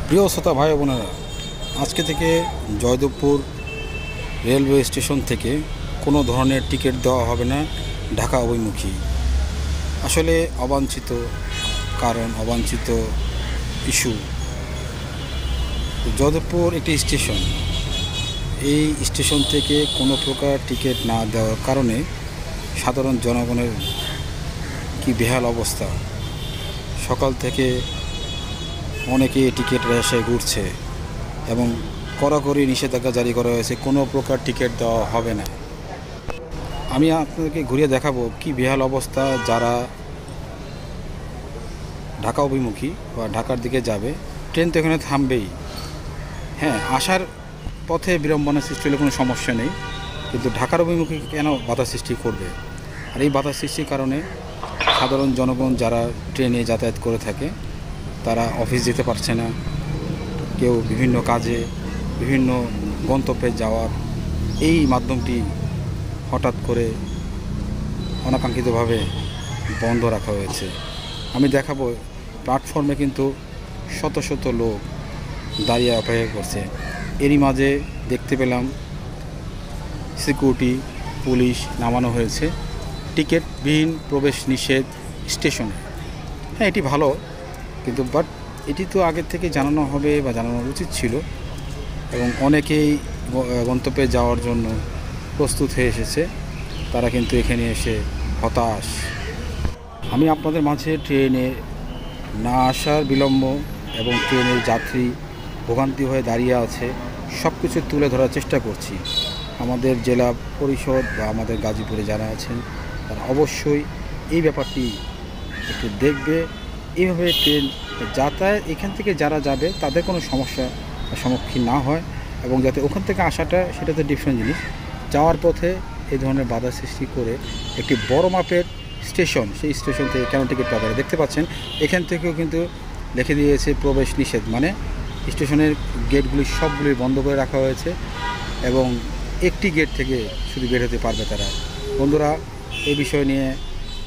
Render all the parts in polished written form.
প্রিয় শ্রোতা ভাই বোনেরা, আজকে থেকে জয়দেবপুর রেলওয়ে স্টেশন থেকে কোনো ধরনের টিকিট দেওয়া হবে না ঢাকা অভিমুখী। আসলে অবাঞ্ছিত কারণ, অবাঞ্ছিত ইস্যু। জয়দেবপুর একটি স্টেশন, এই স্টেশন থেকে কোনো প্রকার টিকিট না দেওয়ার কারণে সাধারণ জনগণের কি বেহাল অবস্থা। সকাল থেকে অনেকে টিকিটের আশায় ঘুরছে এবং কড়াকড়ি নিষেধাজ্ঞা জারি করা হয়েছে, কোনো প্রকার টিকিট দেওয়া হবে না। আমি আপনাদেরকে ঘুরিয়ে দেখাবো কি বেহাল অবস্থা। যারা ঢাকা অভিমুখী বা ঢাকার দিকে যাবে, ট্রেন তো এখানে থামবেই। হ্যাঁ, আসার পথে বিড়ম্বনা সৃষ্টি হলে কোনো সমস্যা নেই, কিন্তু ঢাকার অভিমুখী কেন বাধা সৃষ্টি করবে? আর এই বাধা সৃষ্টির কারণে সাধারণ জনগণ যারা ট্রেনে যাতায়াত করে থাকে তারা অফিস যেতে পারছে না, কেউ বিভিন্ন কাজে, বিভিন্ন গন্তব্যে যাওয়ার এই মাধ্যমটি হঠাৎ করে অনাকাঙ্ক্ষিতভাবে বন্ধ রাখা হয়েছে। আমি দেখাবো প্ল্যাটফর্মে কিন্তু শত শত লোক দাঁড়িয়ে অপেক্ষা করছে। এরই মাঝে দেখতে পেলাম সিকিউরিটি পুলিশ নামানো হয়েছে, টিকিটবিহীন প্রবেশ নিষেধ স্টেশনে। হ্যাঁ, এটি ভালো, কিন্তু এটি তো আগের থেকে জানানো হবে বা জানানো উচিত ছিল, এবং অনেকেই গন্তব্যে যাওয়ার জন্য প্রস্তুত হয়ে এসেছে, তারা কিন্তু এখানে এসে হতাশ। আমি আপনাদের মাঝে ট্রেনে না আসার বিলম্ব এবং ট্রেনের যাত্রী ভোগান্তি হয়ে দাঁড়িয়ে আছে সব কিছু তুলে ধরার চেষ্টা করছি। আমাদের জেলা পরিষদ বা আমাদের গাজীপুরে যারা আছেন তারা অবশ্যই এই ব্যাপারটি একটু দেখবে। এইভাবে ট্রেন যাতায়াত এখান থেকে যারা যাবে তাদের কোনো সমস্যা সম্মুখীন না হয়, এবং যাতে ওখান থেকে আসাটা সেটা তো ডিফারেন্ট জিনিস। যাওয়ার পথে এই ধরনের বাধা সৃষ্টি করে একটি বড় মাপের স্টেশন, সেই স্টেশন থেকে কেন টিকিট পাবে না? দেখতে পাচ্ছেন এখান থেকেও কিন্তু লিখে দিয়েছে প্রবেশ নিষেধ, মানে স্টেশনের গেটগুলি সবগুলি বন্ধ করে রাখা হয়েছে এবং একটি গেট থেকে শুধু বের হতে পারবে তারা। বন্ধুরা, এই বিষয় নিয়ে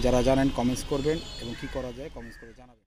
যারা জানেন কমেন্টস করবেন এবং কী করা যায় কমেন্টস করে জানাবেন।